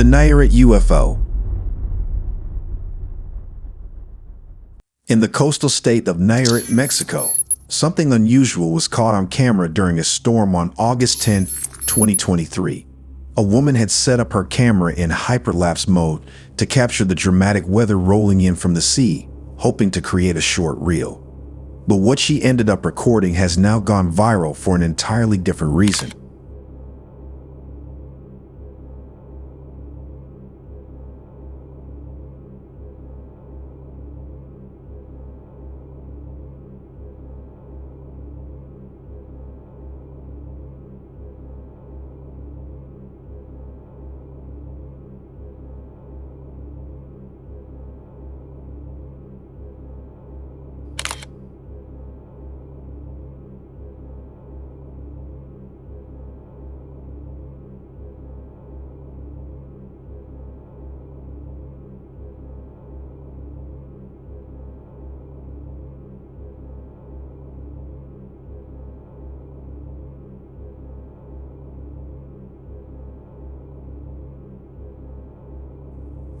The Naet UFO. In the coastal state of Nayarit, Mexico, something unusual was caught on camera during a storm on August 10, 2023. A woman had set up her camera in hyperlapse mode to capture the dramatic weather rolling in from the sea, hoping to create a short reel. But what she ended up recording has now gone viral for an entirely different reason.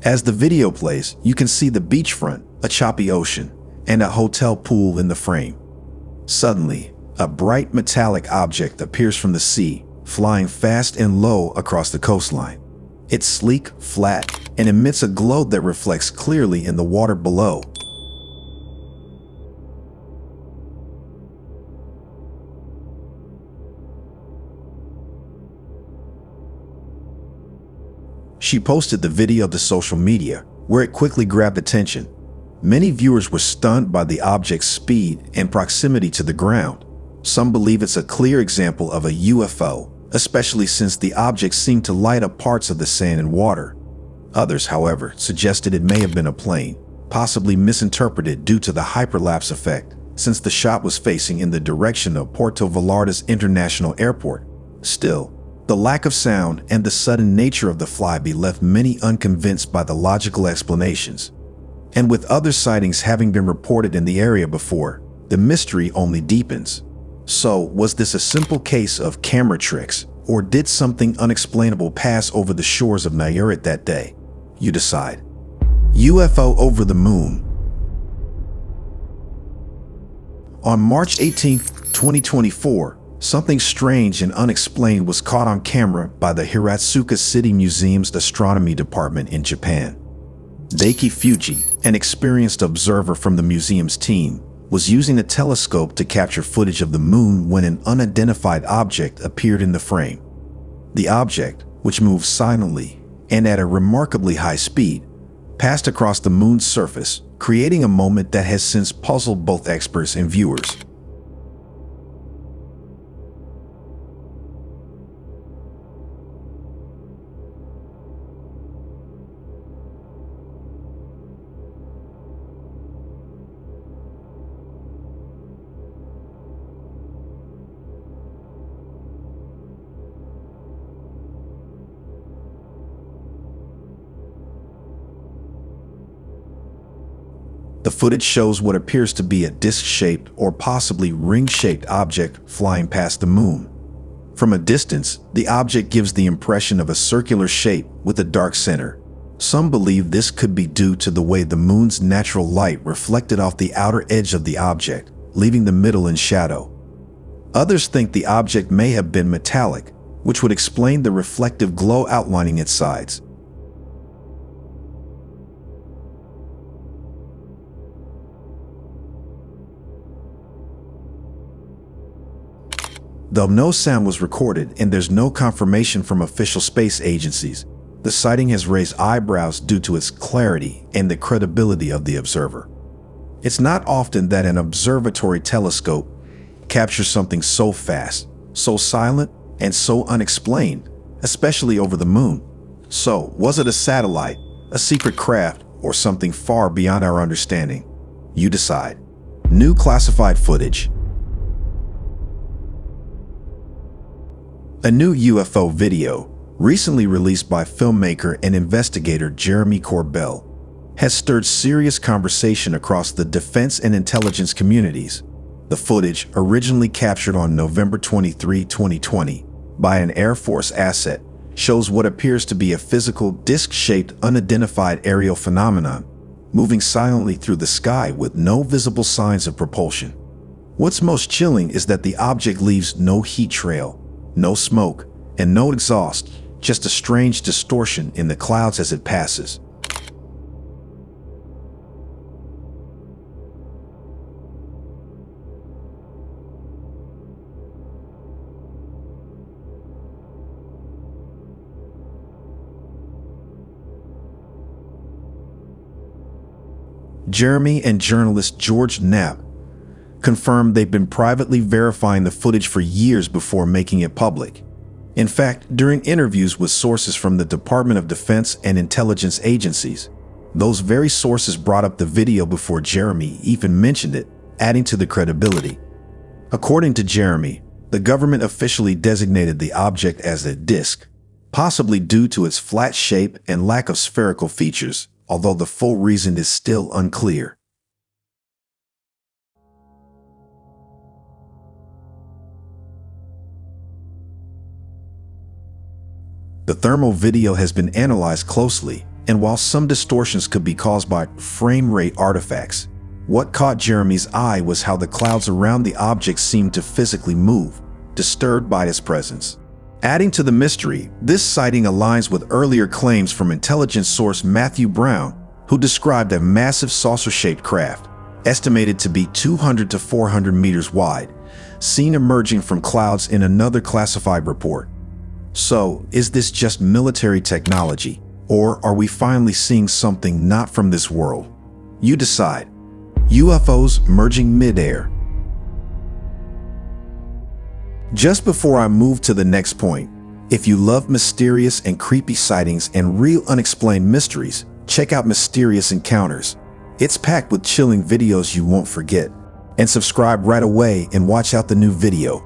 As the video plays, you can see the beachfront, a choppy ocean, and a hotel pool in the frame. Suddenly, a bright metallic object appears from the sea, flying fast and low across the coastline. It's sleek, flat, and emits a glow that reflects clearly in the water below. She posted the video to social media, where it quickly grabbed attention. Many viewers were stunned by the object's speed and proximity to the ground. Some believe it's a clear example of a UFO, especially since the object seemed to light up parts of the sand and water. Others, however, suggested it may have been a plane, possibly misinterpreted due to the hyperlapse effect, since the shot was facing in the direction of Puerto Vallarta's International Airport. Still, the lack of sound and the sudden nature of the flyby left many unconvinced by the logical explanations. And with other sightings having been reported in the area before, the mystery only deepens. So, was this a simple case of camera tricks, or did something unexplainable pass over the shores of Nayarit that day? You decide. UFO Over the Moon. On March 18, 2024, something strange and unexplained was caught on camera by the Hiratsuka City Museum's astronomy department in Japan. Daiki Fuji, an experienced observer from the museum's team, was using a telescope to capture footage of the moon when an unidentified object appeared in the frame. The object, which moved silently and at a remarkably high speed, passed across the moon's surface, creating a moment that has since puzzled both experts and viewers. The footage shows what appears to be a disc-shaped or possibly ring-shaped object flying past the moon. From a distance, the object gives the impression of a circular shape with a dark center. Some believe this could be due to the way the moon's natural light reflected off the outer edge of the object, leaving the middle in shadow. Others think the object may have been metallic, which would explain the reflective glow outlining its sides. Though no sound was recorded and there's no confirmation from official space agencies, the sighting has raised eyebrows due to its clarity and the credibility of the observer. It's not often that an observatory telescope captures something so fast, so silent, and so unexplained, especially over the moon. So, was it a satellite, a secret craft, or something far beyond our understanding? You decide. New classified footage. A new UFO video, recently released by filmmaker and investigator Jeremy Corbell, has stirred serious conversation across the defense and intelligence communities. The footage, originally captured on November 23, 2020, by an Air Force asset, shows what appears to be a physical, disc-shaped, unidentified aerial phenomenon, moving silently through the sky with no visible signs of propulsion. What's most chilling is that the object leaves no heat trail, no smoke, and no exhaust, just a strange distortion in the clouds as it passes. Jeremy and journalist George Knapp confirmed they've been privately verifying the footage for years before making it public. In fact, during interviews with sources from the Department of Defense and intelligence agencies, those very sources brought up the video before Jeremy even mentioned it, adding to the credibility. According to Jeremy, the government officially designated the object as a disc, possibly due to its flat shape and lack of spherical features, although the full reason is still unclear. The thermal video has been analyzed closely, and while some distortions could be caused by frame rate artifacts, what caught Jeremy's eye was how the clouds around the object seemed to physically move, disturbed by its presence. Adding to the mystery, this sighting aligns with earlier claims from intelligence source Matthew Brown, who described a massive saucer-shaped craft, estimated to be 200 to 400 meters wide, seen emerging from clouds in another classified report. So, is this just military technology, or are we finally seeing something not from this world? You decide. UFOs merging midair. Just before I move to the next point, if you love mysterious and creepy sightings and real unexplained mysteries, check out Mysterious Encounters. It's packed with chilling videos you won't forget. And subscribe right away and watch out the new video.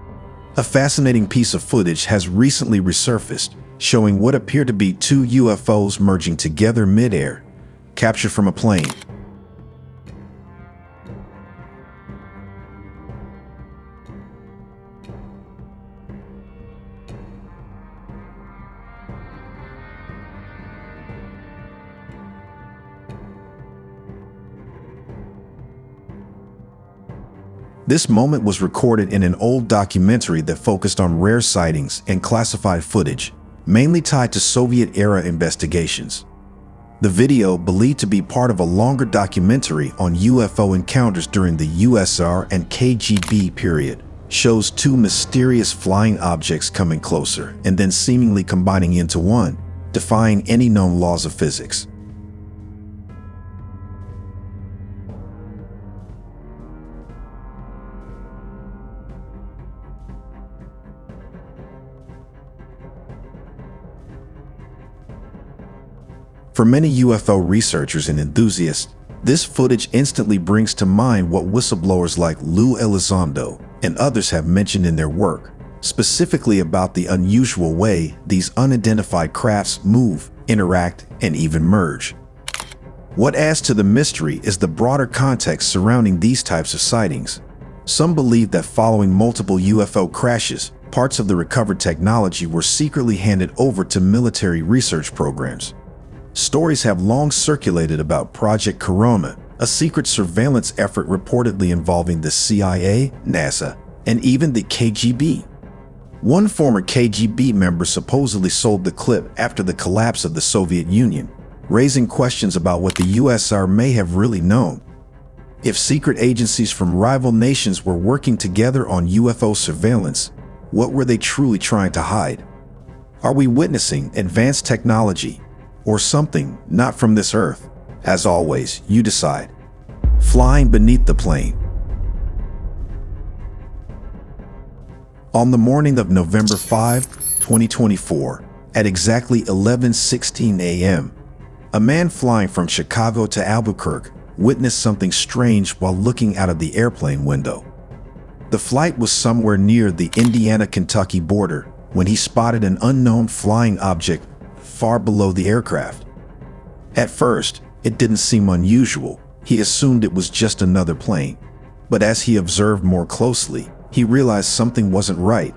A fascinating piece of footage has recently resurfaced, showing what appear to be two UFOs merging together midair, captured from a plane. This moment was recorded in an old documentary that focused on rare sightings and classified footage, mainly tied to Soviet-era investigations. The video, believed to be part of a longer documentary on UFO encounters during the USSR and KGB period, shows two mysterious flying objects coming closer and then seemingly combining into one, defying any known laws of physics. For many UFO researchers and enthusiasts, this footage instantly brings to mind what whistleblowers like Lou Elizondo and others have mentioned in their work, specifically about the unusual way these unidentified crafts move, interact, and even merge. What adds to the mystery is the broader context surrounding these types of sightings. Some believe that following multiple UFO crashes, parts of the recovered technology were secretly handed over to military research programs. Stories have long circulated about Project Corona, a secret surveillance effort reportedly involving the CIA, NASA, and even the KGB. One former KGB member supposedly sold the clip after the collapse of the Soviet Union, raising questions about what the USSR may have really known. If secret agencies from rival nations were working together on UFO surveillance, what were they truly trying to hide? Are we witnessing advanced technology, or something not from this earth? As always, you decide. Flying beneath the plane. On the morning of November 5, 2024, at exactly 11:16 a.m., a man flying from Chicago to Albuquerque witnessed something strange while looking out of the airplane window. The flight was somewhere near the Indiana-Kentucky border when he spotted an unknown flying object far below the aircraft. At first, it didn't seem unusual. He assumed it was just another plane. But as he observed more closely, he realized something wasn't right.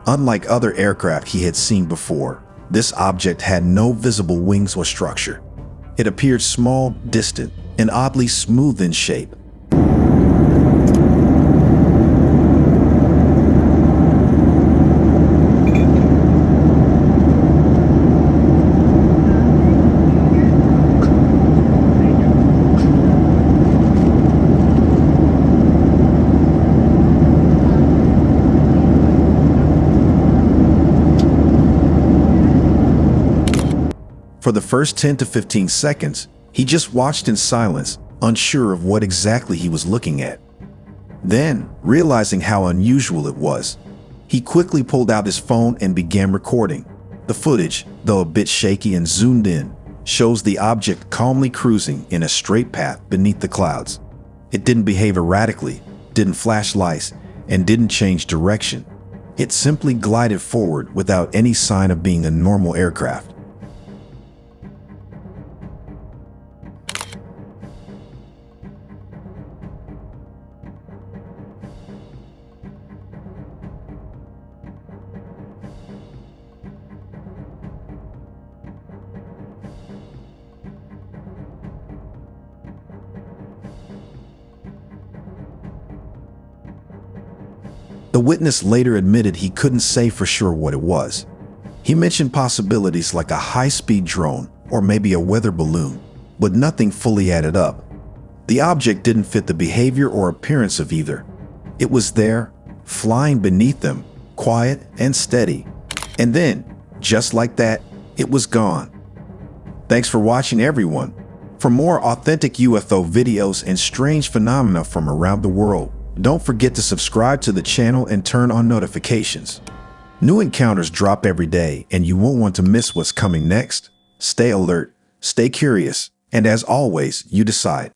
Unlike other aircraft he had seen before, This object had no visible wings or structure. It appeared small, distant, and oddly smooth in shape. For the first 10 to 15 seconds, he just watched in silence, unsure of what exactly he was looking at. Then, realizing how unusual it was, he quickly pulled out his phone and began recording. The footage, though a bit shaky and zoomed in, shows the object calmly cruising in a straight path beneath the clouds. It didn't behave erratically, didn't flash lights, and didn't change direction. It simply glided forward without any sign of being a normal aircraft. The witness later admitted he couldn't say for sure what it was. He mentioned possibilities like a high-speed drone or maybe a weather balloon, but nothing fully added up. The object didn't fit the behavior or appearance of either. It was there, flying beneath them, quiet and steady. And then, just like that, it was gone. Thanks for watching, everyone. For more authentic UFO videos and strange phenomena from around the world, don't forget to subscribe to the channel and turn on notifications. New encounters drop every day, and you won't want to miss what's coming next. Stay alert, stay curious, and as always, you decide.